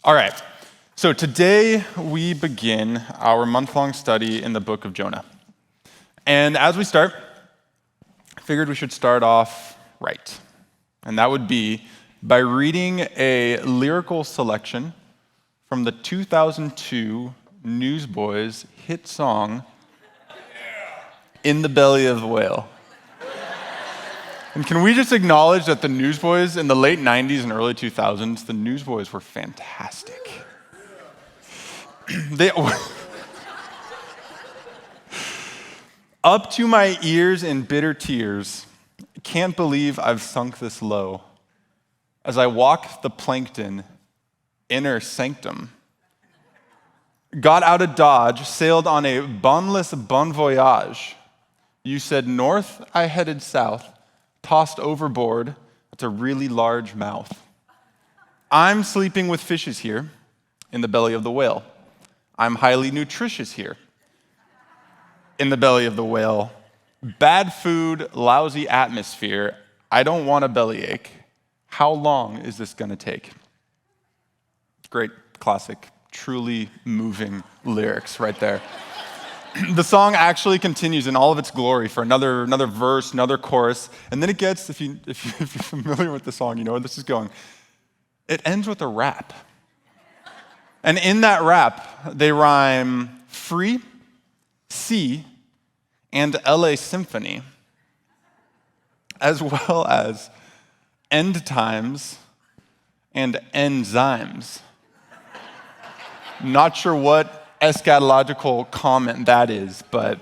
All right, so today we begin our month-long study in the Book of Jonah. And as we start, I figured we should start off right. And that would be by reading a lyrical selection from the 2002 Newsboys hit song, In the Belly of the Whale. And can we just acknowledge that the Newsboys in the late 90s and early 2000s, the Newsboys were fantastic. They up to my ears in bitter tears, can't believe I've sunk this low. As I walk the plankton, inner sanctum. Got out of Dodge, sailed on a bunless bon voyage. You said north, I headed south. Tossed overboard, it's a really large mouth. I'm sleeping with fishes here in the belly of the whale. I'm highly nutritious here in the belly of the whale. Bad food, lousy atmosphere. I don't want a bellyache. How long is this going to take? Great, classic, truly moving lyrics right there. The song actually continues in all of its glory for another verse, another chorus, and then it gets, if you're familiar with the song, you know where this is going. It ends with a rap. And in that rap, they rhyme free, sea, and LA Symphony, as well as end times and enzymes. Not sure what eschatological comment that is, but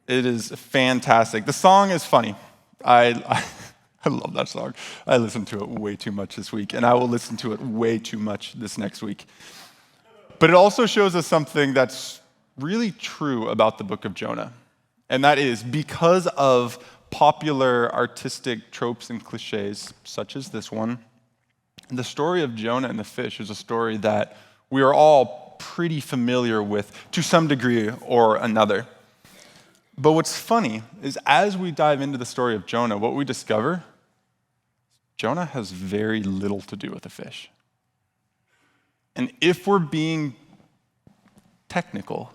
it is fantastic. The song is funny. I love that song. I listened to it way too much this week, and I will listen to it way too much this next week. But it also shows us something that's really true about the book of Jonah, and that is because of popular artistic tropes and cliches, such as this one, the story of Jonah and the fish is a story that we are all pretty familiar with to some degree or another. But what's funny is as we dive into the story of Jonah, what we discover, Jonah has very little to do with the fish. And if we're being technical,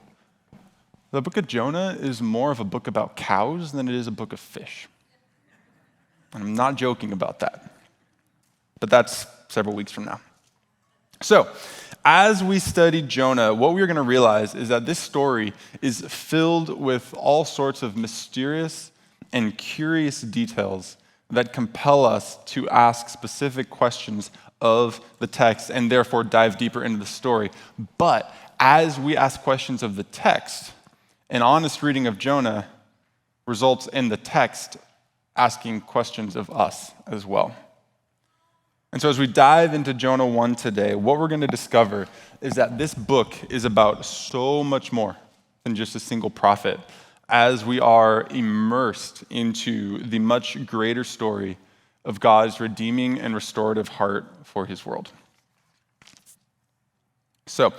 the book of Jonah is more of a book about cows than it is a book of fish. And I'm not joking about that. But that's several weeks from now. So, as we study Jonah, what we're going to realize is that this story is filled with all sorts of mysterious and curious details that compel us to ask specific questions of the text and therefore dive deeper into the story. But as we ask questions of the text, an honest reading of Jonah results in the text asking questions of us as well. And so as we dive into Jonah 1 today, what we're going to discover is that this book is about so much more than just a single prophet, as we are immersed into the much greater story of God's redeeming and restorative heart for his world. So,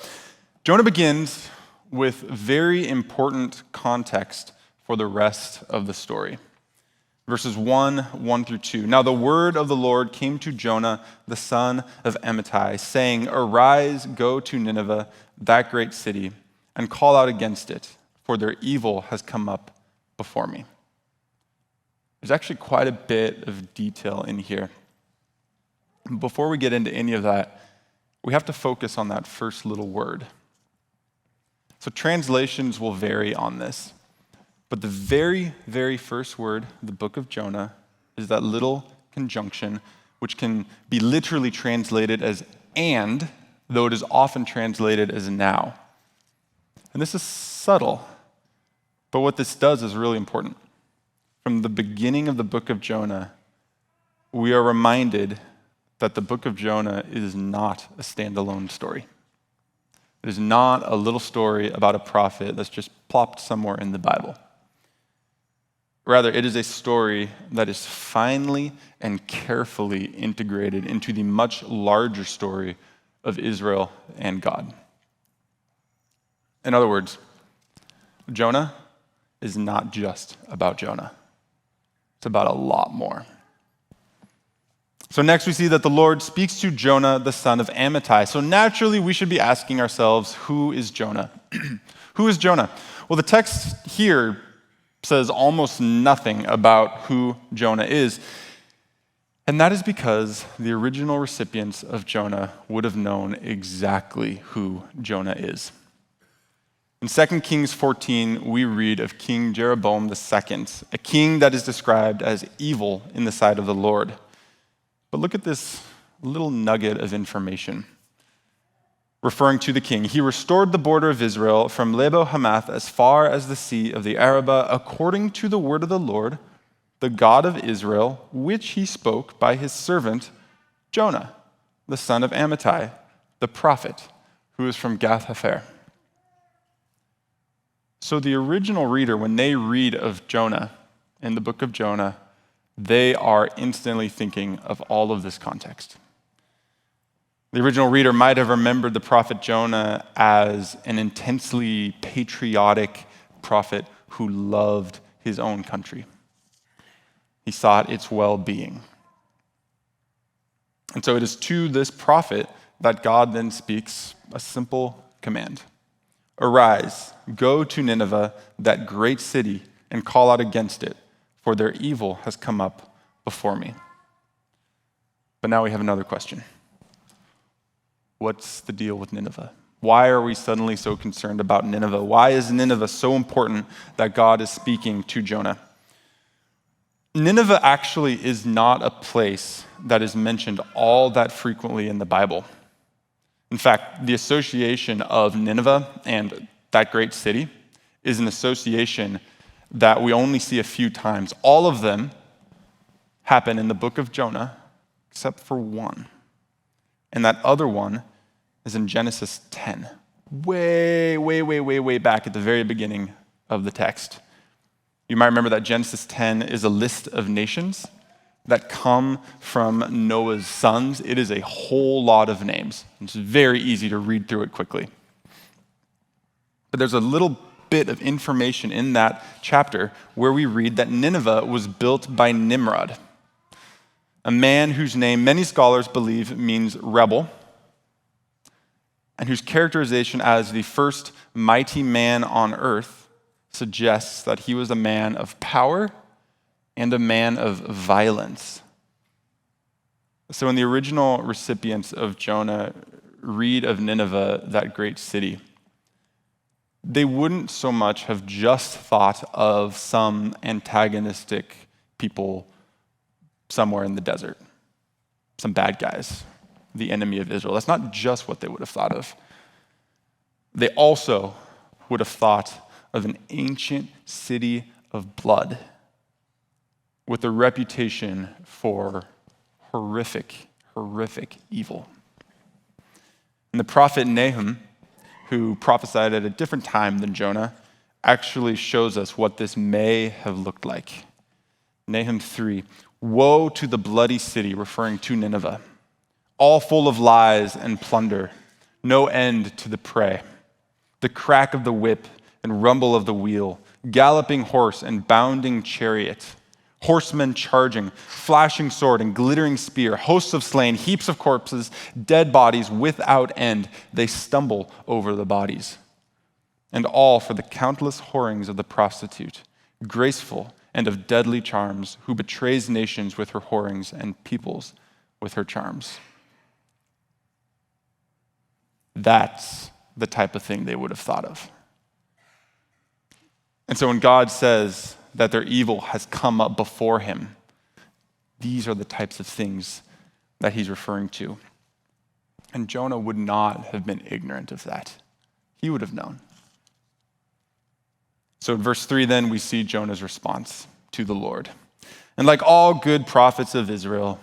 Jonah begins with very important context for the rest of the story. Verses 1 through 2. Now the word of the Lord came to Jonah, the son of Amittai, saying, Arise, go to Nineveh, that great city, and call out against it, for their evil has come up before me. There's actually quite a bit of detail in here. Before we get into any of that, we have to focus on that first little word. So translations will vary on this. But the very, very first word of the book of Jonah is that little conjunction, which can be literally translated as and, though it is often translated as now. And this is subtle, but what this does is really important. From the beginning of the book of Jonah, we are reminded that the book of Jonah is not a standalone story. It is not a little story about a prophet that's just plopped somewhere in the Bible. Rather, it is a story that is finely and carefully integrated into the much larger story of Israel and God. In other words, Jonah is not just about Jonah. It's about a lot more. So next we see that the Lord speaks to Jonah, the son of Amittai. So naturally we should be asking ourselves, who is Jonah? Who is Jonah? Well, the text here says almost nothing about who Jonah is. And that is because the original recipients of Jonah would have known exactly who Jonah is. In 2 Kings 14, we read of King Jeroboam II, a king that is described as evil in the sight of the Lord. But look at this little nugget of information. Referring to the king, he restored the border of Israel from Lebo Hamath as far as the sea of the Arabah, according to the word of the Lord, the God of Israel, which he spoke by his servant Jonah, the son of Amittai, the prophet, who is from Gath-hepher. So the original reader, when they read of Jonah in the book of Jonah, they are instantly thinking of all of this context. The original reader might have remembered the prophet Jonah as an intensely patriotic prophet who loved his own country. He sought its well-being. And so it is to this prophet that God then speaks a simple command. Arise, go to Nineveh, that great city, and call out against it, for their evil has come up before me. But now we have another question. What's the deal with Nineveh? Why are we suddenly so concerned about Nineveh? Why is Nineveh so important that God is speaking to Jonah? Nineveh actually is not a place that is mentioned all that frequently in the Bible. In fact, the association of Nineveh and that great city is an association that we only see a few times. All of them happen in the book of Jonah, except for one. And that other one is in Genesis 10, way back at the very beginning of the text. You might remember that Genesis 10 is a list of nations that come from Noah's sons. It is a whole lot of names. It's very easy to read through it quickly. But there's a little bit of information in that chapter where we read that Nineveh was built by Nimrod, a man whose name many scholars believe means rebel, and whose characterization as the first mighty man on earth suggests that he was a man of power and a man of violence. So when the original recipients of Jonah read of Nineveh, that great city, they wouldn't so much have just thought of some antagonistic people somewhere in the desert, some bad guys, the enemy of Israel. That's not just what they would have thought of. They also would have thought of an ancient city of blood with a reputation for horrific evil. And the prophet Nahum, who prophesied at a different time than Jonah, actually shows us what this may have looked like. Nahum 3, woe to the bloody city, referring to Nineveh, all full of lies and plunder, no end to the prey, the crack of the whip and rumble of the wheel, galloping horse and bounding chariot, horsemen charging, flashing sword and glittering spear, hosts of slain, heaps of corpses, dead bodies without end. They stumble over the bodies. And all for the countless whorings of the prostitute, graceful and of deadly charms, who betrays nations with her whorings and peoples with her charms. That's the type of thing they would have thought of. And so when God says that their evil has come up before him, these are the types of things that he's referring to. And Jonah would not have been ignorant of that. He would have known. So in verse 3, then, we see Jonah's response to the Lord. And like all good prophets of Israel,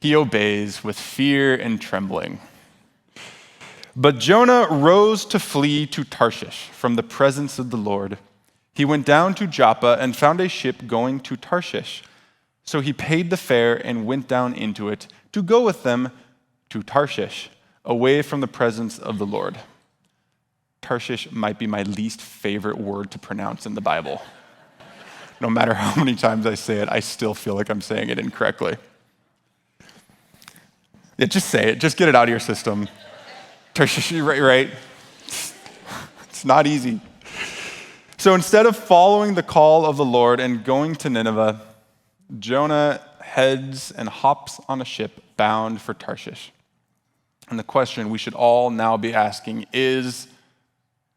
he obeys with fear and trembling. But Jonah rose to flee to Tarshish from the presence of the Lord. He went down to Joppa and found a ship going to Tarshish. So he paid the fare and went down into it to go with them to Tarshish, away from the presence of the Lord. Tarshish might be my least favorite word to pronounce in the Bible. No matter how many times I say it, I still feel like I'm saying it incorrectly. Yeah, just say it. Just get it out of your system. Tarshish, right? It's not easy. So instead of following the call of the Lord and going to Nineveh, Jonah heads and hops on a ship bound for Tarshish. And the question we should all now be asking is,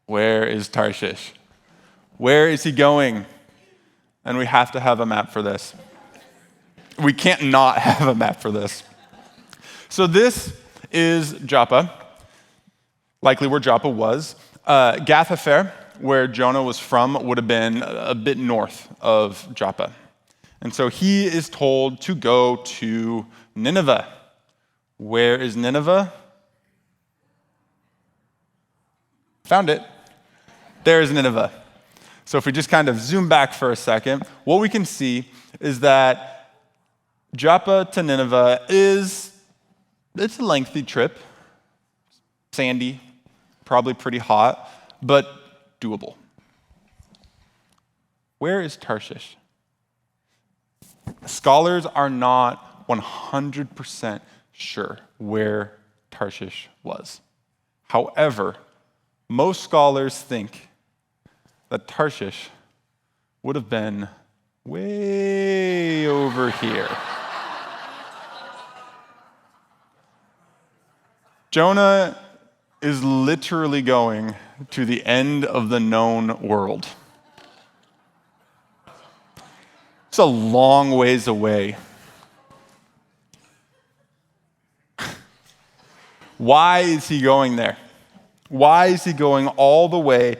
where is Tarshish? Where is he going? And we have to have a map for this. We can't not have a map for this. So this is Joppa, likely where Joppa was. Gath-hepher, where Jonah was from, would have been a bit north of Joppa. And so he is told to go to Nineveh. Where is Nineveh? Found it. There's Nineveh. So if we just kind of zoom back for a second, what we can see is that Joppa to Nineveh it's a lengthy trip, sandy, probably pretty hot, but doable. Where is Tarshish? Scholars are not 100% sure where Tarshish was. However, most scholars think that Tarshish would have been way over here. Jonah is literally going to the end of the known world. It's a long ways away. Why is he going there? Why is he going all the way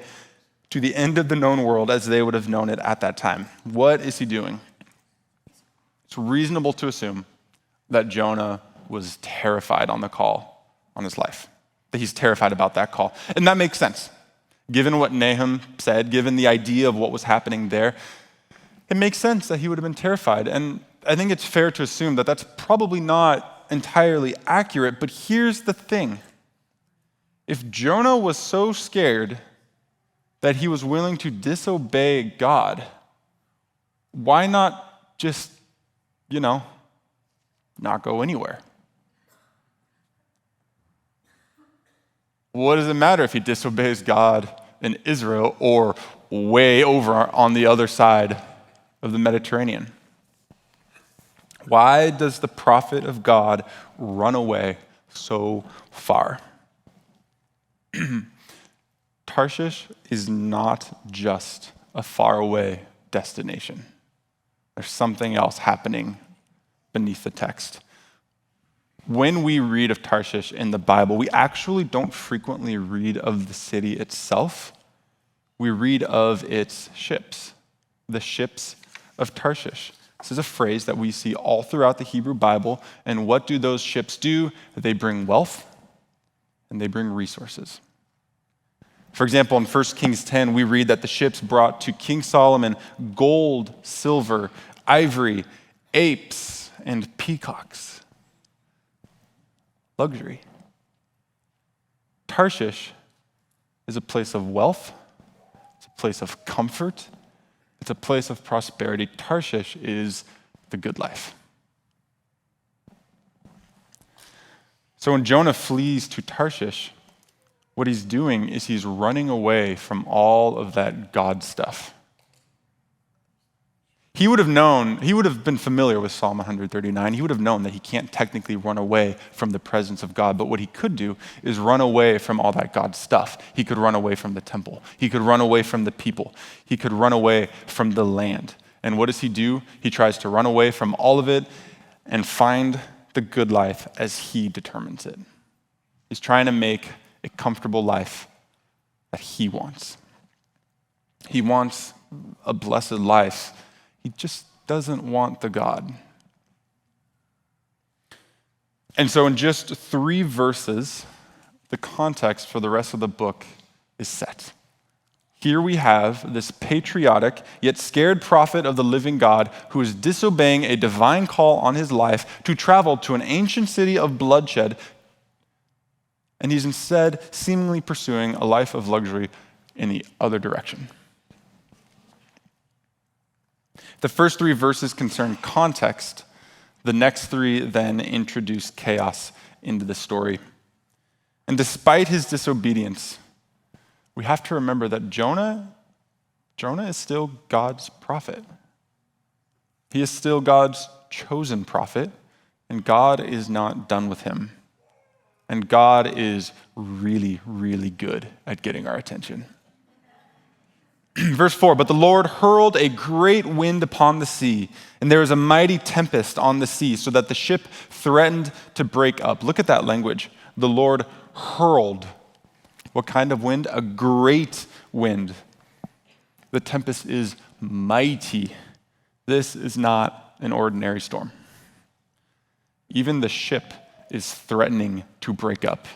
to the end of the known world as they would have known it at that time? What is he doing? It's reasonable to assume that Jonah was terrified on the call on his life, that he's terrified about that call. And that makes sense. Given what Nahum said, given the idea of what was happening there, it makes sense that he would have been terrified. And I think it's fair to assume that that's probably not entirely accurate, but here's the thing. If Jonah was so scared that he was willing to disobey God, why not just, not go anywhere? What does it matter if he disobeys God in Israel or way over on the other side of the Mediterranean? Why does the prophet of God run away so far? Tarshish is not just a faraway destination. There's something else happening beneath the text. When we read of Tarshish in the Bible, we actually don't frequently read of the city itself. We read of its ships, the ships of Tarshish. This is a phrase that we see all throughout the Hebrew Bible. And what do those ships do? They bring wealth and they bring resources. For example, in 1 Kings 10, we read that the ships brought to King Solomon gold, silver, ivory, apes, and peacocks. Luxury. Tarshish is a place of wealth. It's a place of comfort. It's a place of prosperity. Tarshish is the good life. So when Jonah flees to Tarshish, what he's doing is he's running away from all of that God stuff. He would have been familiar with Psalm 139. He would have known that he can't technically run away from the presence of God, but what he could do is run away from all that God stuff. He could run away from the temple. He could run away from the people. He could run away from the land. And what does he do? He tries to run away from all of it and find the good life as he determines it. He's trying to make a comfortable life that he wants. He wants a blessed life. He just doesn't want the God. And so in just 3 verses, the context for the rest of the book is set. Here we have this patriotic yet scared prophet of the living God who is disobeying a divine call on his life to travel to an ancient city of bloodshed, and he's instead seemingly pursuing a life of luxury in the other direction. The first 3 verses concern context. The next 3 then introduce chaos into the story. And despite his disobedience, we have to remember that Jonah is still God's prophet. He is still God's chosen prophet, and God is not done with him. And God is really, really good at getting our attention. Verse 4, but the Lord hurled a great wind upon the sea, and there was a mighty tempest on the sea, so that the ship threatened to break up. Look at that language. The Lord hurled. What kind of wind? A great wind. The tempest is mighty. This is not an ordinary storm. Even the ship is threatening to break up.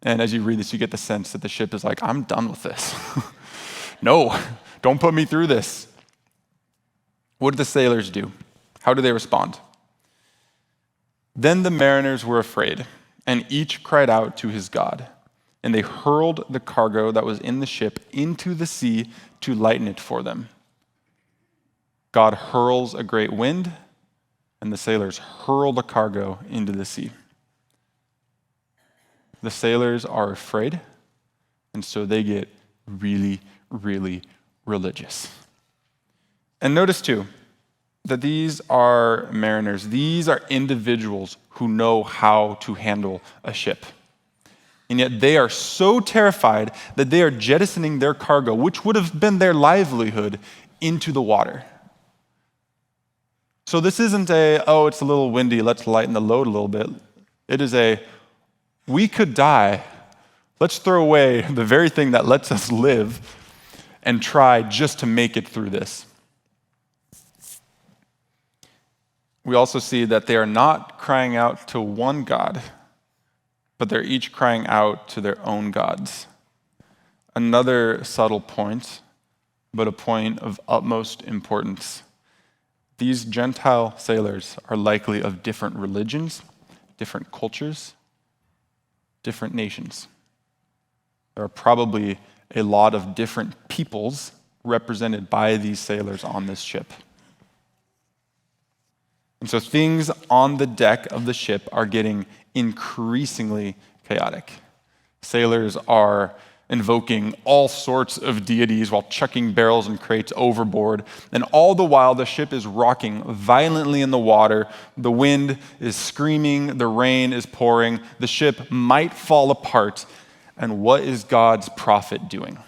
And as you read this, you get the sense that the ship is like, I'm done with this. No, don't put me through this. What did the sailors do? How do they respond? Then the mariners were afraid, and each cried out to his God. And they hurled the cargo that was in the ship into the sea to lighten it for them. God hurls a great wind, and the sailors hurl the cargo into the sea. The sailors are afraid, and so they get really, really religious. And notice too, that these are mariners. These are individuals who know how to handle a ship. And yet they are so terrified that they are jettisoning their cargo, which would have been their livelihood, into the water. So this isn't it's a little windy, let's lighten the load a little bit. It is we could die. Let's throw away the very thing that lets us live and try just to make it through this. We also see that they are not crying out to one God, but they're each crying out to their own gods. Another subtle point, but a point of utmost importance. These Gentile sailors are likely of different religions, different cultures, different nations. There are probably a lot of different peoples represented by these sailors on this ship. And so things on the deck of the ship are getting increasingly chaotic. Sailors are invoking all sorts of deities while chucking barrels and crates overboard. And all the while, the ship is rocking violently in the water. The wind is screaming. The rain is pouring. The ship might fall apart. And what is God's prophet doing?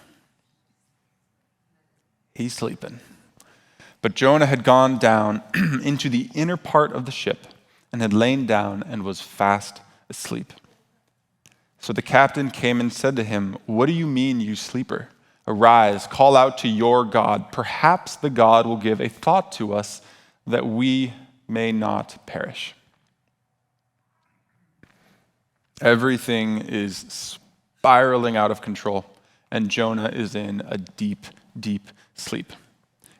He's sleeping. But Jonah had gone down into the inner part of the ship and had lain down and was fast asleep. So the captain came and said to him, "What do you mean, you sleeper? Arise, call out to your God. Perhaps the God will give a thought to us that we may not perish." Everything is spiraling out of control, and Jonah is in a deep, deep sleep.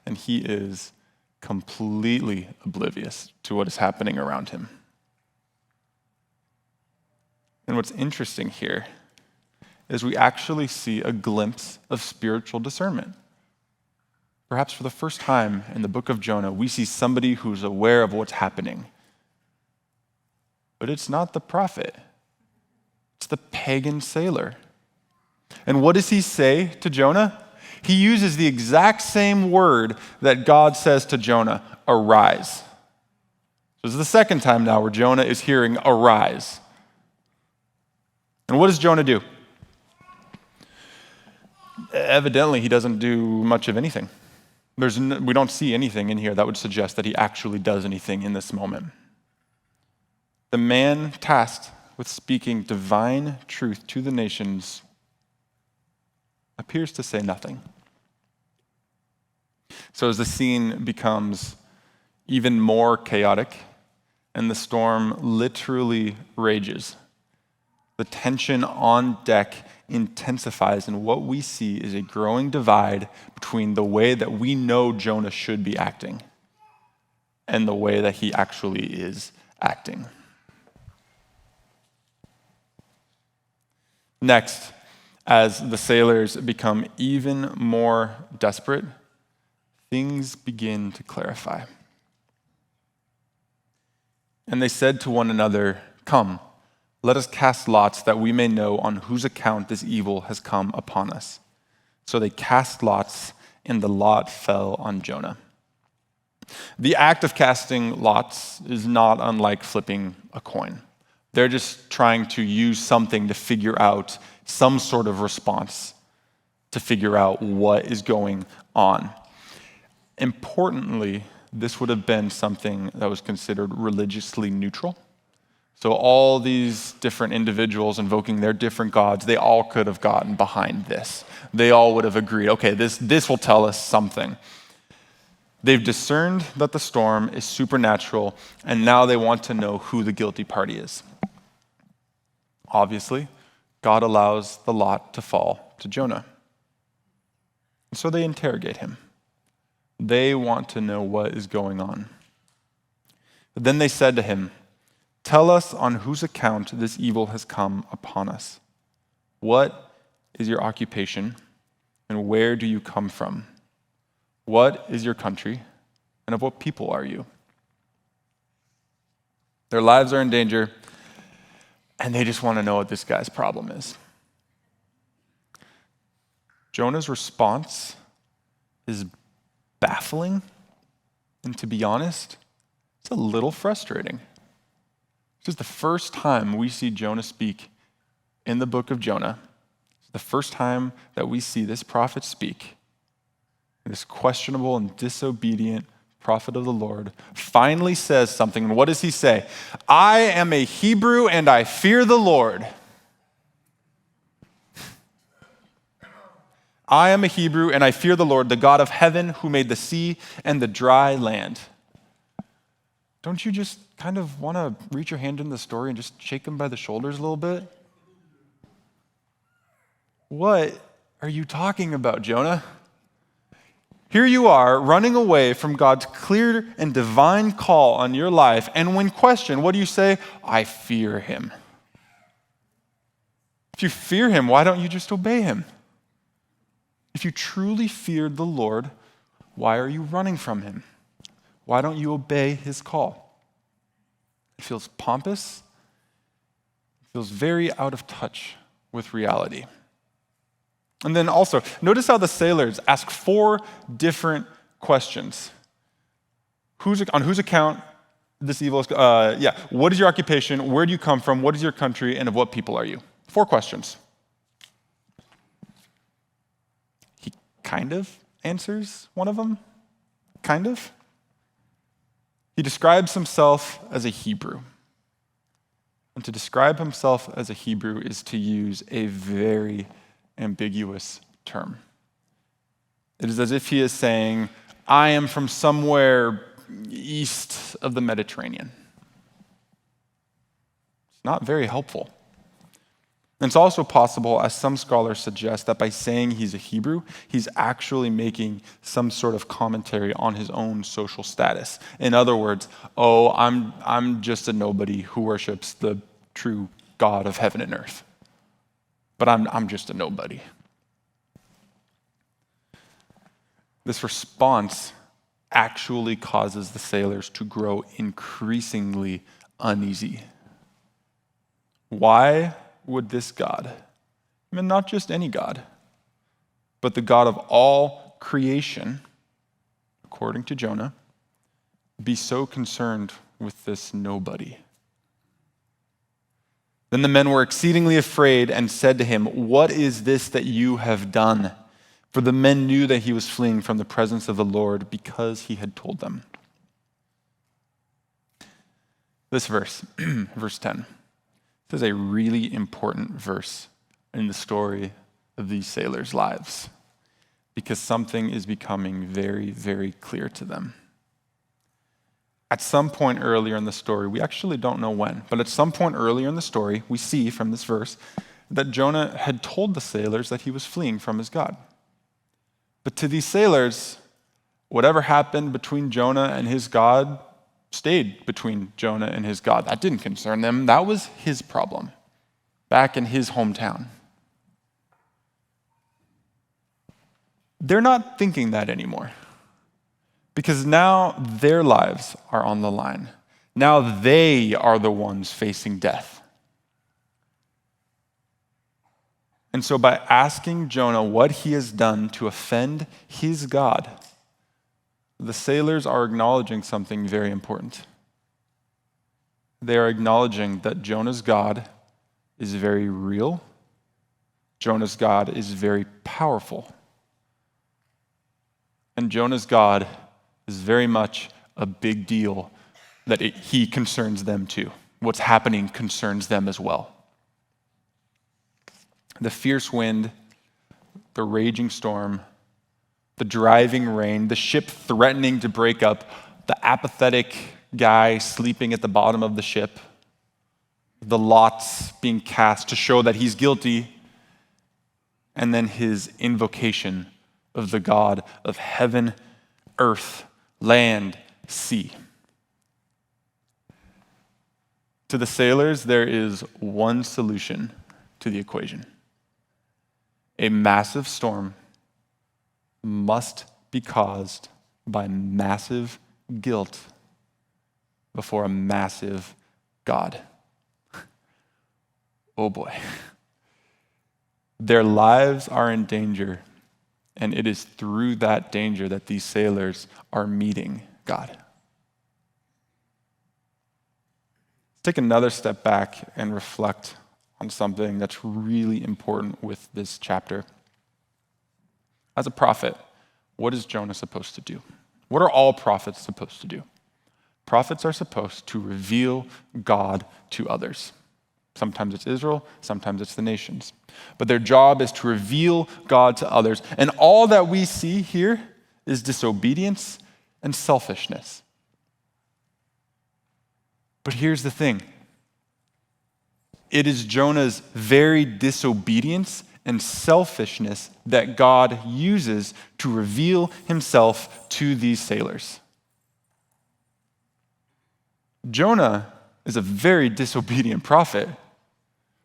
And he is completely oblivious to what is happening around him. And what's interesting here is we actually see a glimpse of spiritual discernment. Perhaps for the first time in the book of Jonah, we see somebody who's aware of what's happening. But it's not the prophet. It's the pagan sailor. And what does he say to Jonah? He uses the exact same word that God says to Jonah, arise. So this is the second time now where Jonah is hearing arise. And what does Jonah do? Evidently, he doesn't do much of anything. We don't see anything in here that would suggest that he actually does anything in this moment. The man tasked with speaking divine truth to the nations appears to say nothing. So as the scene becomes even more chaotic and the storm literally rages, the tension on deck intensifies, and what we see is a growing divide between the way that we know Jonah should be acting and the way that he actually is acting. Next, as the sailors become even more desperate, things begin to clarify. And they said to one another, "Come, Let us cast lots that we may know on whose account this evil has come upon us." So they cast lots, and the lot fell on Jonah. The act of casting lots is not unlike flipping a coin. They're just trying to use something to figure out some sort of response, to figure out what is going on. Importantly, this would have been something that was considered religiously neutral. So all these different individuals invoking their different gods, they all could have gotten behind this. They all would have agreed, okay, this will tell us something. They've discerned that the storm is supernatural, and now they want to know who the guilty party is. Obviously, God allows the lot to fall to Jonah. And so they interrogate him. They want to know what is going on. But then they said to him, "Tell us on whose account this evil has come upon us. What is your occupation, and where do you come from? What is your country, and of what people are you?" Their lives are in danger, and they just want to know what this guy's problem is. Jonah's response is baffling, and to be honest, it's a little frustrating. This is the first time we see Jonah speak in the book of Jonah. It's the first time that we see this prophet speak. This questionable and disobedient prophet of the Lord finally says something. And what does he say? "I am a Hebrew and I fear the Lord." "I am a Hebrew and I fear the Lord, the God of heaven, who made the sea and the dry land." Don't you just kind of want to reach your hand in the story and just shake him by the shoulders a little bit? What are you talking about, Jonah? Here you are running away from God's clear and divine call on your life, and when questioned, what do you say? "I fear him." If you fear him, why don't you just obey him? If you truly feared the Lord, why are you running from him? Why don't you obey his call? It feels pompous. It feels very out of touch with reality. And then also, notice how the sailors ask 4 different questions. On whose account this evil is, what is your occupation? Where do you come from? What is your country? And of what people are you? 4 questions. He kind of answers one of them. Kind of. He describes himself as a Hebrew. And to describe himself as a Hebrew is to use a very ambiguous term. It is as if he is saying, "I am from somewhere east of the Mediterranean." It's not very helpful. And it's also possible, as some scholars suggest, that by saying he's a Hebrew, he's actually making some sort of commentary on his own social status. In other words, I'm just a nobody who worships the true God of heaven and earth. But I'm just a nobody. This response actually causes the sailors to grow increasingly uneasy. Why would this God, I mean, not just any God, but the God of all creation, according to Jonah, be so concerned with this nobody? Then the men were exceedingly afraid and said to him, "What is this that you have done?" For the men knew that he was fleeing from the presence of the Lord because he had told them. This verse, verse 10, this is a really important verse in the story of these sailors' lives because something is becoming very, very clear to them. At some point earlier in the story, we actually don't know when, but at some point earlier in the story, we see from this verse that Jonah had told the sailors that he was fleeing from his God. But to these sailors, whatever happened between Jonah and his God stayed between Jonah and his God. That didn't concern them. That was his problem back in his hometown. They're not thinking that anymore because now their lives are on the line. Now they are the ones facing death. And so by asking Jonah what he has done to offend his God, the sailors are acknowledging something very important. They are acknowledging that Jonah's God is very real. Jonah's God is very powerful. And Jonah's God is very much a big deal that he concerns them too. What's happening concerns them as well. The fierce wind, the raging storm, the driving rain, the ship threatening to break up, the apathetic guy sleeping at the bottom of the ship, the lots being cast to show that he's guilty, and then his invocation of the God of heaven, earth, land, sea. To the sailors, there is one solution to the equation. A massive storm must be caused by massive guilt before a massive God. Oh boy. Their lives are in danger, and it is through that danger that these sailors are meeting God. Let's take another step back and reflect on something that's really important with this chapter. As a prophet, what is Jonah supposed to do? What are all prophets supposed to do? Prophets are supposed to reveal God to others. Sometimes it's Israel, sometimes it's the nations. But their job is to reveal God to others. And all that we see here is disobedience and selfishness. But here's the thing. It is Jonah's very disobedience and selfishness that God uses to reveal himself to these sailors. Jonah is a very disobedient prophet,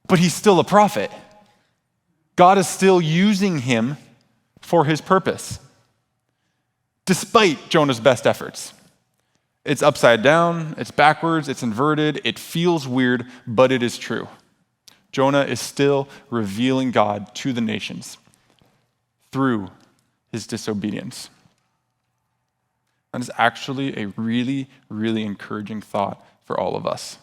but he's still a prophet. God is still using him for his purpose, despite Jonah's best efforts. It's upside down, it's backwards, it's inverted, it feels weird, but it is true. Jonah is still revealing God to the nations through his disobedience. That is actually a really, really encouraging thought for all of us.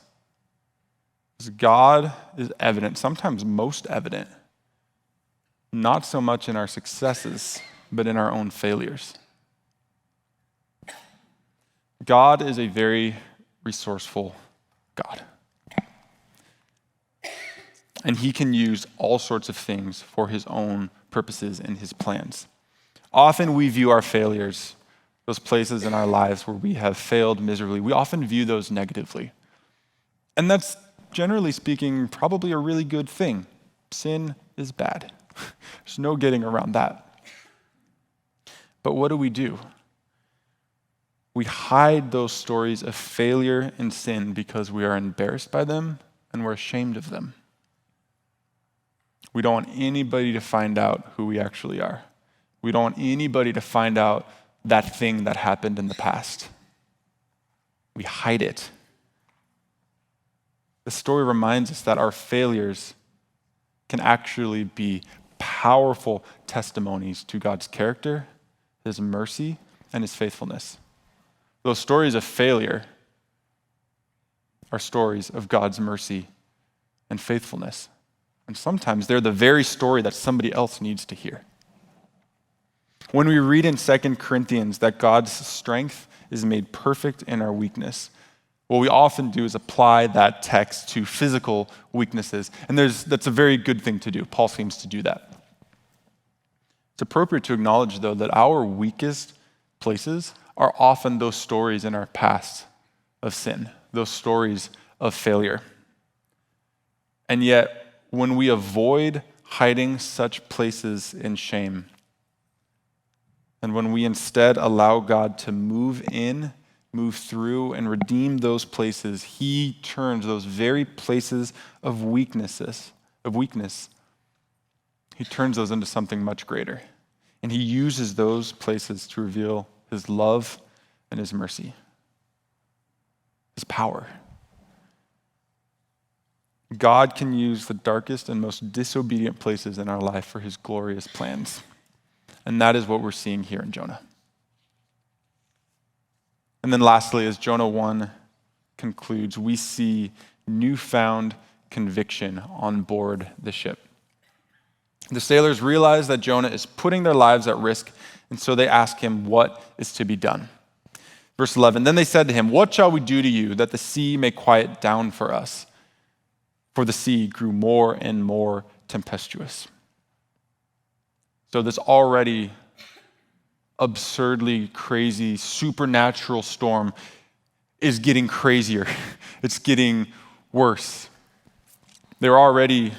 Because God is evident, sometimes most evident, not so much in our successes, but in our own failures. God is a very resourceful God. And he can use all sorts of things for his own purposes and his plans. Often we view our failures, those places in our lives where we have failed miserably, we often view those negatively. And that's, generally speaking, probably a really good thing. Sin is bad. There's no getting around that. But what do? We hide those stories of failure and sin because we are embarrassed by them and we're ashamed of them. We don't want anybody to find out who we actually are. We don't want anybody to find out that thing that happened in the past. We hide it. The story reminds us that our failures can actually be powerful testimonies to God's character, his mercy, and his faithfulness. Those stories of failure are stories of God's mercy and faithfulness. And sometimes they're the very story that somebody else needs to hear. When we read in 2 Corinthians that God's strength is made perfect in our weakness, what we often do is apply that text to physical weaknesses. And that's a very good thing to do. Paul seems to do that. It's appropriate to acknowledge, though, that our weakest places are often those stories in our past of sin, those stories of failure. And yet, when we avoid hiding such places in shame, and when we instead allow God to move in, move through, and redeem those places, he turns those very places of weakness, he turns those into something much greater. And he uses those places to reveal his love and his mercy, his power. God can use the darkest and most disobedient places in our life for his glorious plans. And that is what we're seeing here in Jonah. And then lastly, as Jonah 1 concludes, we see newfound conviction on board the ship. The sailors realize that Jonah is putting their lives at risk, and so they ask him what is to be done. Verse 11, then they said to him, what shall we do to you that the sea may quiet down for us? For the sea grew more and more tempestuous. So this already absurdly crazy supernatural storm is getting crazier. It's getting worse. They're already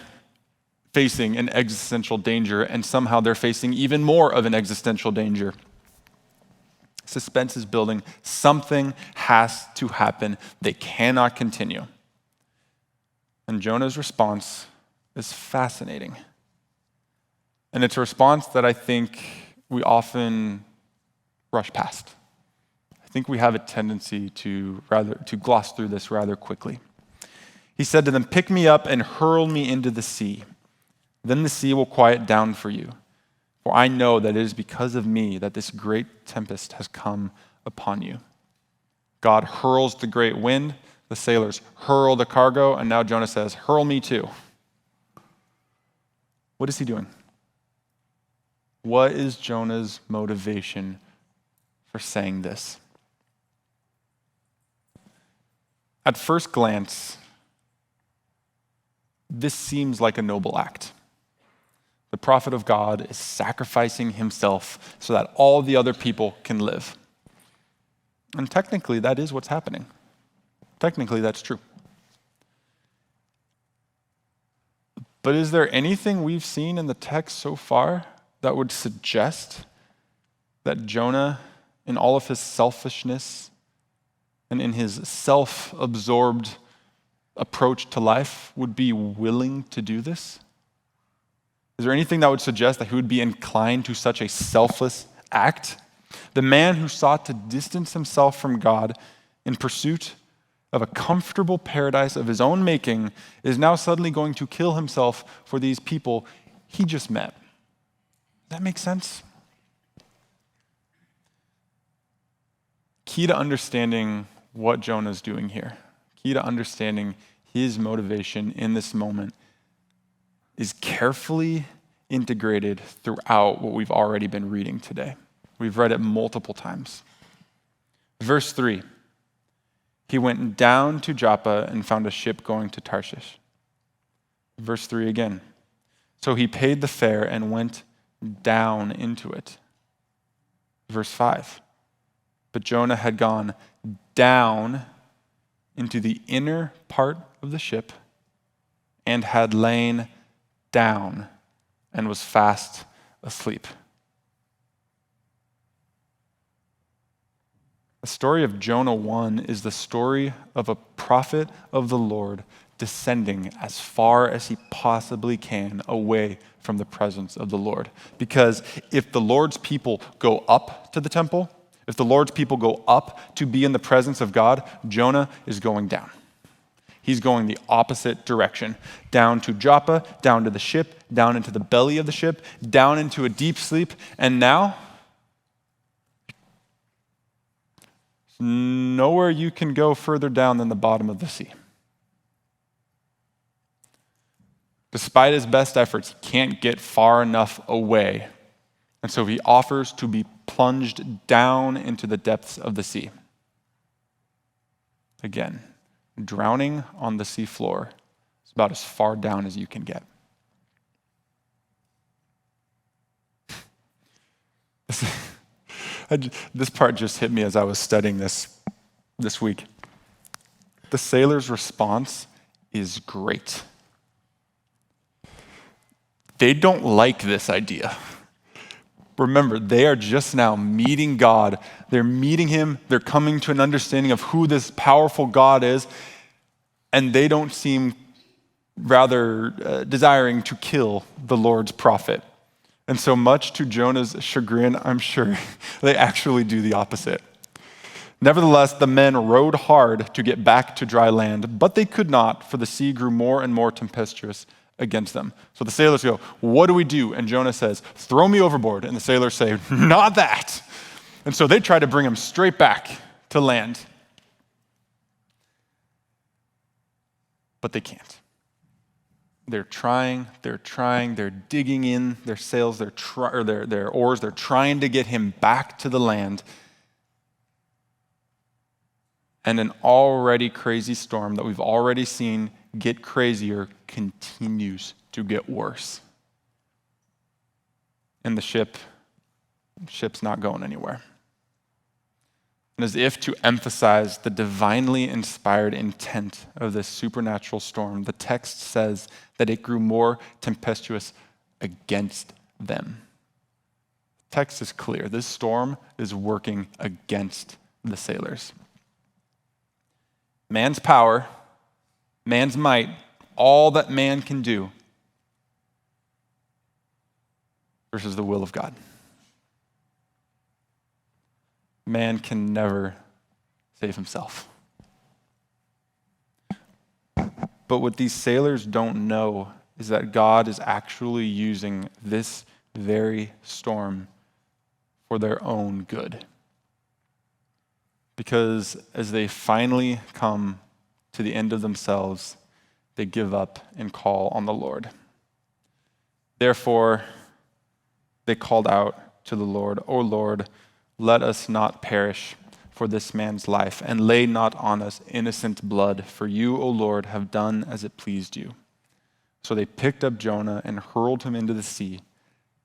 facing an existential danger, and somehow they're facing even more of an existential danger. Suspense is building. Something has to happen. They cannot continue. And Jonah's response is fascinating. And it's a response that I think we often rush past. I think we have a tendency to gloss through this rather quickly. He said to them, pick me up and hurl me into the sea. Then the sea will quiet down for you. For I know that it is because of me that this great tempest has come upon you. God hurls the great wind. The sailors hurl the cargo, and now Jonah says, hurl me too. What is he doing? What is Jonah's motivation for saying this? At first glance, this seems like a noble act. The prophet of God is sacrificing himself so that all the other people can live. And technically, that is what's happening. Technically, that's true. But is there anything we've seen in the text so far that would suggest that Jonah, in all of his selfishness and in his self-absorbed approach to life, would be willing to do this? Is there anything that would suggest that he would be inclined to such a selfless act? The man who sought to distance himself from God in pursuit of a comfortable paradise of his own making is now suddenly going to kill himself for these people he just met. Does that make sense? Key to understanding what Jonah's doing here, key to understanding his motivation in this moment is carefully integrated throughout what we've already been reading today. We've read it multiple times. Verse 3, he went down to Joppa and found a ship going to Tarshish. Verse 3 again, so he paid the fare and went down into it. Verse 5, but Jonah had gone down into the inner part of the ship and had lain down and was fast asleep. The story of Jonah 1 is the story of a prophet of the Lord descending as far as he possibly can away from the presence of the Lord. Because if the Lord's people go up to the temple, if the Lord's people go up to be in the presence of God, Jonah is going down. He's going the opposite direction, down to Joppa, down to the ship, down into the belly of the ship, down into a deep sleep, and now, nowhere you can go further down than the bottom of the sea. Despite his best efforts, he can't get far enough away, and so he offers to be plunged down into the depths of the sea. Again, drowning on the seafloor is about as far down as you can get. This part just hit me as I was studying this week. The sailor's response is great. They don't like this idea. Remember, they are just now meeting God. They're meeting him. They're coming to an understanding of who this powerful God is, and they don't seem rather desiring to kill the Lord's prophet. And so much to Jonah's chagrin, I'm sure, they actually do the opposite. Nevertheless, the men rowed hard to get back to dry land, but they could not, for the sea grew more and more tempestuous against them. So the sailors go, what do we do? And Jonah says, throw me overboard. And the sailors say, not that. And so they try to bring him straight back to land. But they can't. They're trying, they're digging in their sails, their oars, they're trying to get him back to the land. And an already crazy storm that we've already seen get crazier continues to get worse. And the ship's not going anywhere. And as if to emphasize the divinely inspired intent of this supernatural storm, the text says that it grew more tempestuous against them. The text is clear. This storm is working against the sailors. Man's power, man's might, all that man can do versus the will of God. Man can never save himself. But what these sailors don't know is that God is actually using this very storm for their own good. Because as they finally come to the end of themselves, they give up and call on the Lord. Therefore, they called out to the Lord, O Lord, let us not perish for this man's life, and lay not on us innocent blood, for you, O Lord, have done as it pleased you. So they picked up Jonah and hurled him into the sea,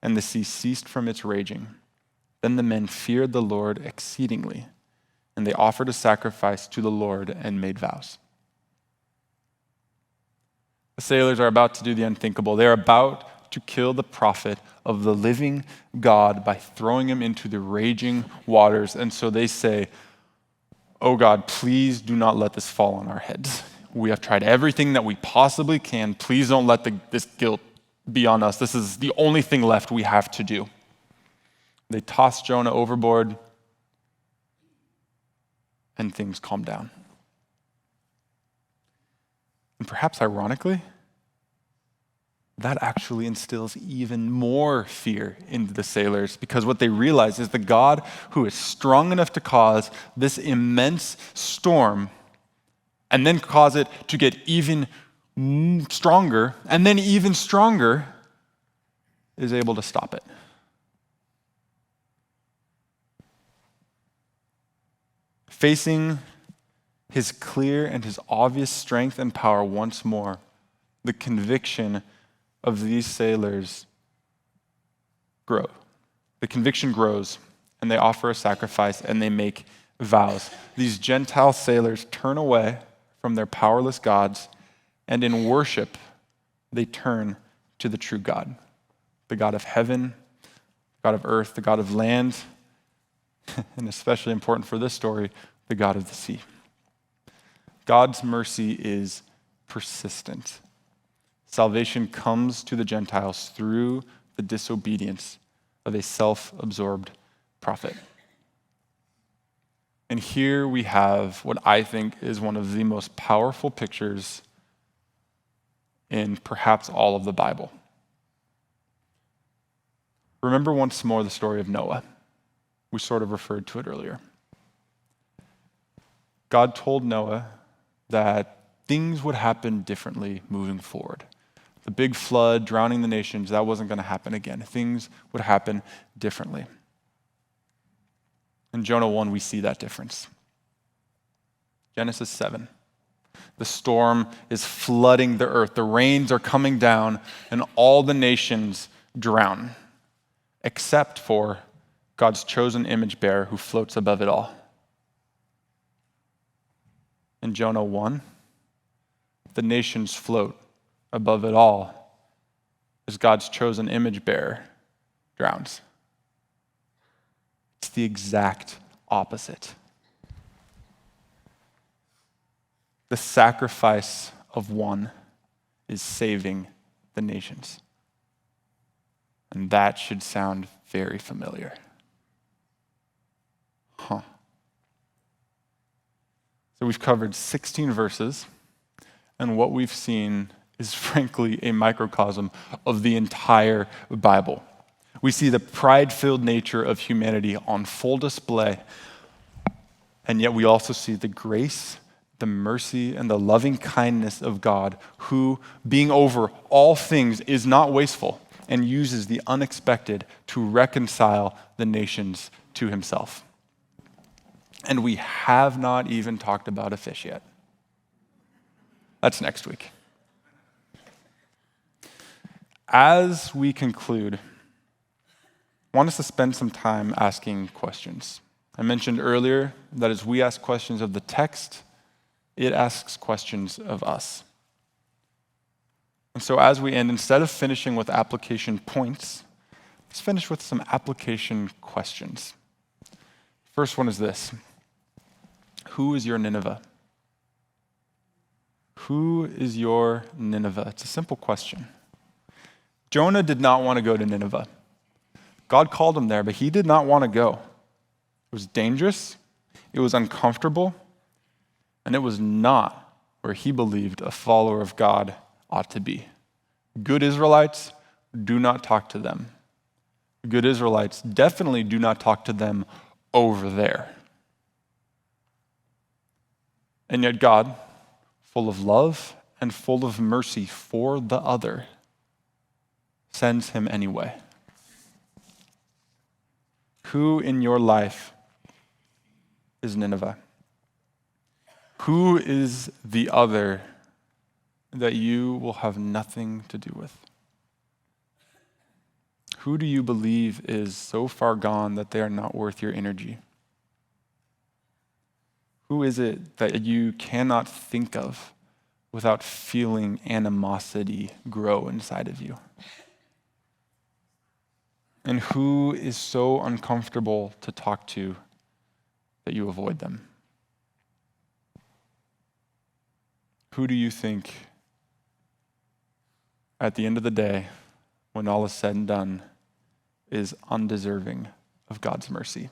and the sea ceased from its raging. Then the men feared the Lord exceedingly, and they offered a sacrifice to the Lord and made vows. The sailors are about to do the unthinkable. They are about to kill the prophet of the living God by throwing him into the raging waters. And so they say, oh God, please do not let this fall on our heads. We have tried everything that we possibly can. Please don't let this guilt be on us. This is the only thing left we have to do. They toss Jonah overboard, and things calm down. And perhaps ironically, that actually instills even more fear into the sailors, because what they realize is the God who is strong enough to cause this immense storm and then cause it to get even stronger and then even stronger is able to stop it. Facing his clear and his obvious strength and power once more, the conviction of these sailors grow. The conviction grows, and they offer a sacrifice, and they make vows. These Gentile sailors turn away from their powerless gods, and in worship, they turn to the true God, the God of heaven, the God of earth, the God of land, and especially important for this story, the God of the sea. God's mercy is persistent. Salvation comes to the Gentiles through the disobedience of a self-absorbed prophet. And here we have what I think is one of the most powerful pictures in perhaps all of the Bible. Remember once more the story of Noah. We sort of referred to it earlier. God told Noah that things would happen differently moving forward. The big flood, drowning the nations, that wasn't going to happen again. Things would happen differently. In Jonah 1, we see that difference. Genesis 7. The storm is flooding the earth. The rains are coming down, and all the nations drown, except for God's chosen image bearer who floats above it all. In Jonah 1, the nations float above it all as God's chosen image bearer drowns. It's the exact opposite. The sacrifice of one is saving the nations. And that should sound very familiar. So we've covered 16 verses, and what we've seen is frankly a microcosm of the entire Bible. We see the pride-filled nature of humanity on full display, and yet we also see the grace, the mercy, and the loving kindness of God, who, being over all things, is not wasteful and uses the unexpected to reconcile the nations to himself. And we have not even talked about a fish yet. That's next week. As we conclude, I want us to spend some time asking questions. I mentioned earlier that as we ask questions of the text, it asks questions of us. And so as we end, instead of finishing with application points, let's finish with some application questions. First one is this: who is your Nineveh? Who is your Nineveh? It's a simple question. Jonah did not want to go to Nineveh. God called him there, but he did not want to go. It was dangerous, it was uncomfortable, and it was not where he believed a follower of God ought to be. Good Israelites, do not talk to them. Good Israelites definitely do not talk to them over there. And yet God, full of love and full of mercy for the other, sends him anyway. Who in your life is Nineveh? Who is the other that you will have nothing to do with? Who do you believe is so far gone that they are not worth your energy? Who is it that you cannot think of without feeling animosity grow inside of you? And who is so uncomfortable to talk to that you avoid them? Who do you think, at the end of the day, when all is said and done, is undeserving of God's mercy?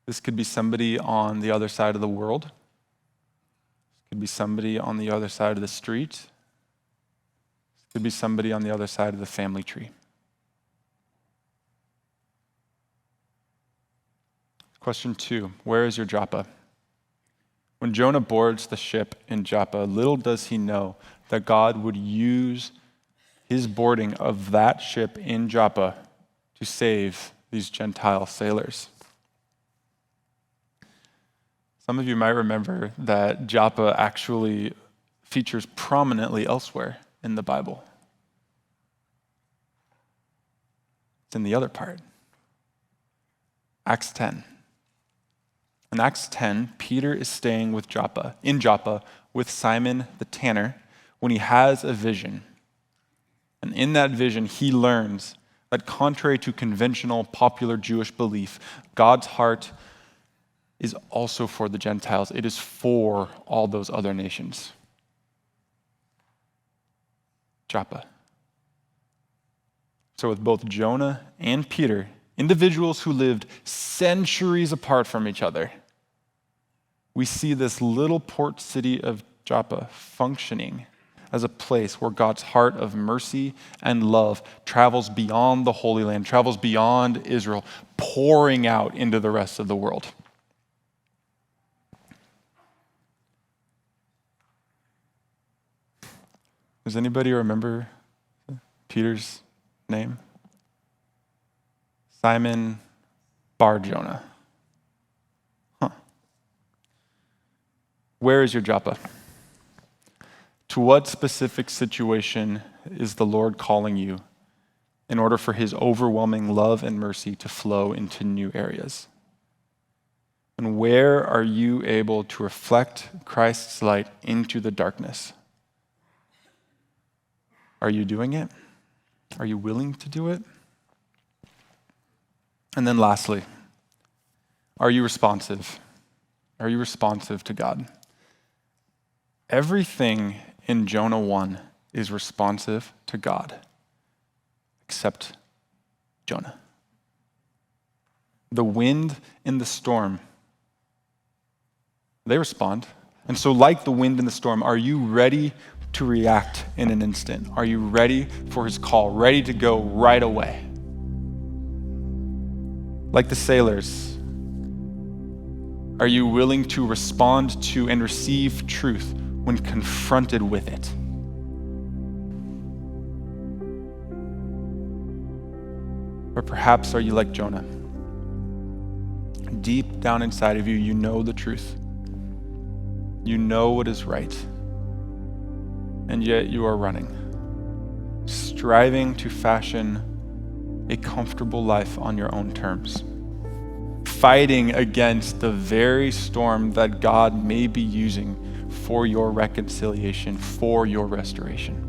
This could be somebody on the other side of the world. This could be somebody on the other side of the street. Could be somebody on the other side of the family tree. Question 2, where is your Joppa? When Jonah boards the ship in Joppa, little does he know that God would use his boarding of that ship in Joppa to save these Gentile sailors. Some of you might remember that Joppa actually features prominently elsewhere in the Bible. It's in the other part. Acts 10. In Acts 10, Peter is staying in Joppa with Simon the tanner when he has a vision. And in that vision, he learns that contrary to conventional popular Jewish belief, God's heart is also for the Gentiles. It is for all those other nations. Joppa. So with both Jonah and Peter, individuals who lived centuries apart from each other, we see this little port city of Joppa functioning as a place where God's heart of mercy and love travels beyond the Holy Land, travels beyond Israel, pouring out into the rest of the world. Does anybody remember Peter's name? Simon Bar-Jonah. Where is your Joppa? To what specific situation is the Lord calling you in order for his overwhelming love and mercy to flow into new areas? And where are you able to reflect Christ's light into the darkness? Are you doing it? Are you willing to do it? And then lastly, are you responsive? Are you responsive to God? Everything in Jonah 1 is responsive to God, except Jonah. The wind in the storm They respond. And so like the wind in the storm, are you ready to react in an instant? Are you ready for his call, ready to go right away? Like the sailors, are you willing to respond to and receive truth when confronted with it? Or perhaps are you like Jonah? Deep down inside of you, you know the truth. You know what is right. And yet you are running, striving to fashion a comfortable life on your own terms, fighting against the very storm that God may be using for your reconciliation, for your restoration.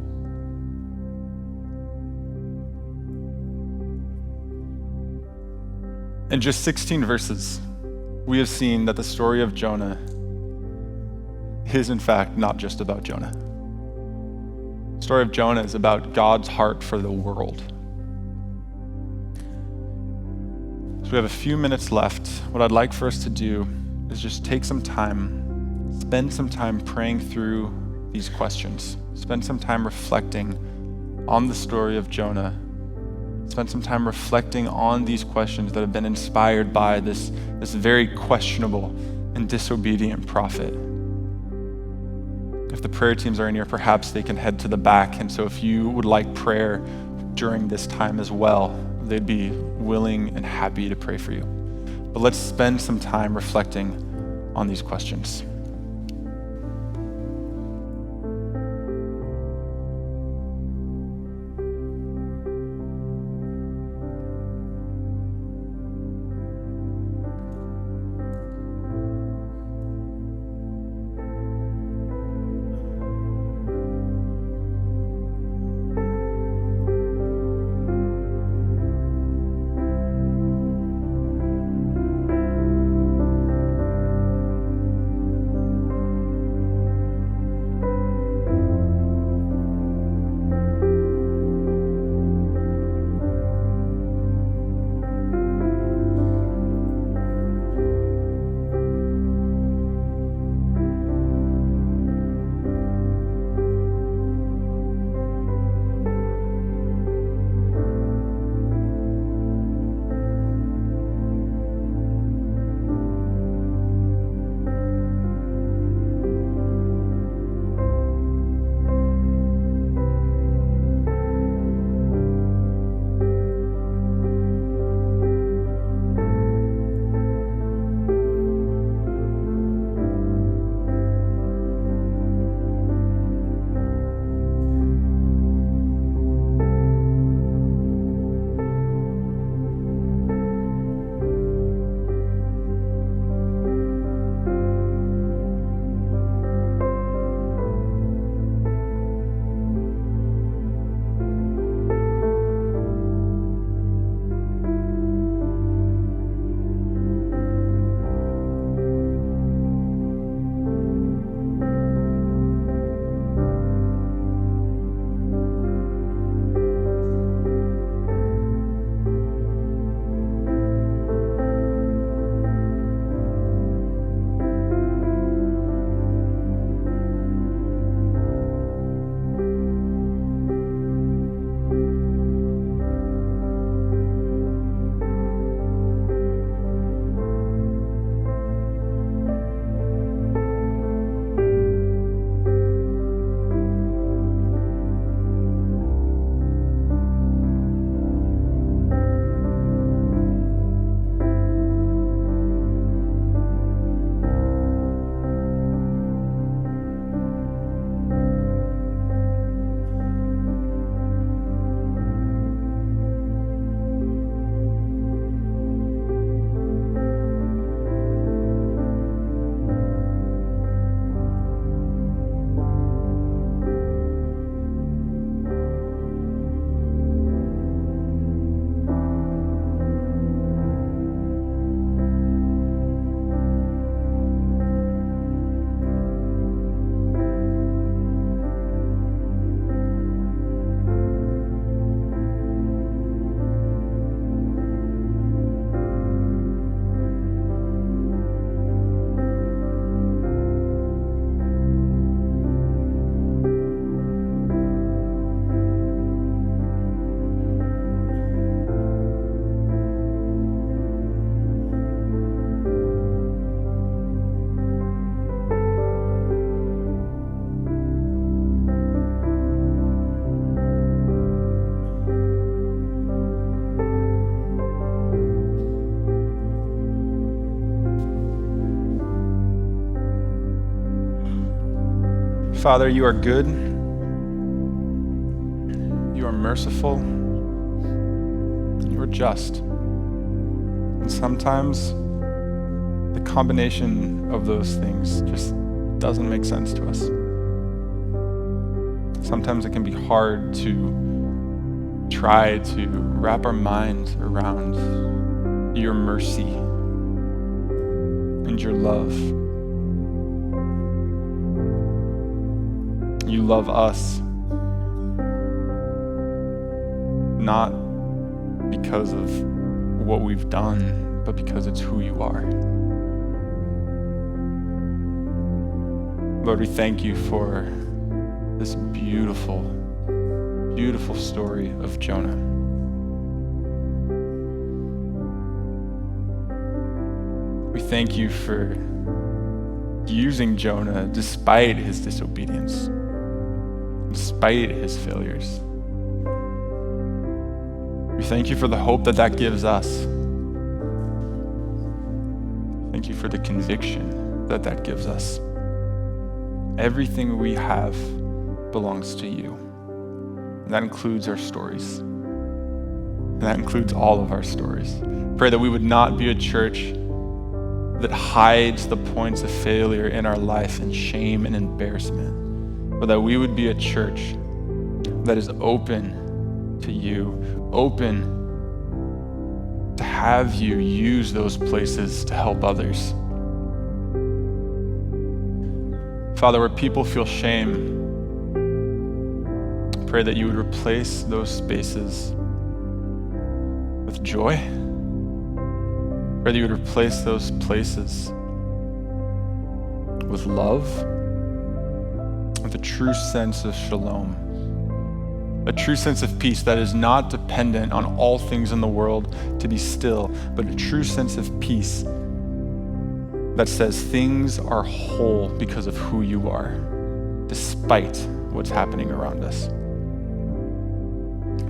In just 16 verses, we have seen that the story of Jonah is in fact not just about Jonah. The story of Jonah is about God's heart for the world. So we have a few minutes left. What I'd like for us to do is just take some time, spend some time praying through these questions. Spend some time reflecting on the story of Jonah. Spend some time reflecting on these questions that have been inspired by this very questionable and disobedient prophet. If the prayer teams are in here, perhaps they can head to the back. And so if you would like prayer during this time as well, they'd be willing and happy to pray for you. But let's spend some time reflecting on these questions. Father, you are good. You are merciful. You are just. And sometimes the combination of those things just doesn't make sense to us. Sometimes it can be hard to try to wrap our minds around your mercy and your love. You love us, not because of what we've done, but because it's who you are. Lord, we thank you for this beautiful, beautiful story of Jonah. We thank you for using Jonah despite his disobedience, despite his failures. We thank you for the hope that that gives us. Thank you for the conviction that that gives us. Everything we have belongs to you. And that includes our stories. And that includes all of our stories. Pray that we would not be a church that hides the points of failure in our life in shame and embarrassment, but that we would be a church that is open to you, open to have you use those places to help others. Father, where people feel shame, pray that you would replace those spaces with joy. Pray that you would replace those places with love, with a true sense of shalom, a true sense of peace that is not dependent on all things in the world to be still, but a true sense of peace that says things are whole because of who you are, despite what's happening around us.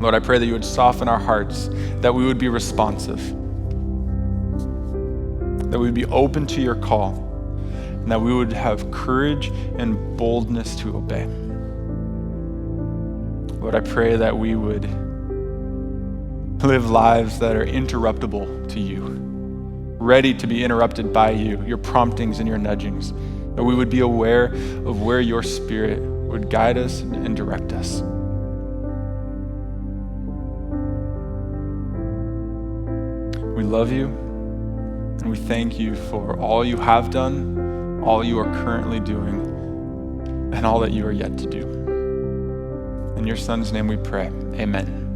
Lord, I pray that you would soften our hearts, that we would be responsive, that we would be open to your call, and that we would have courage and boldness to obey. Lord, I pray that we would live lives that are interruptible to you, ready to be interrupted by you, your promptings and your nudgings, that we would be aware of where your Spirit would guide us and direct us. We love you. And we thank you for all you have done, all you are currently doing, and all that you are yet to do. In your Son's name we pray. Amen.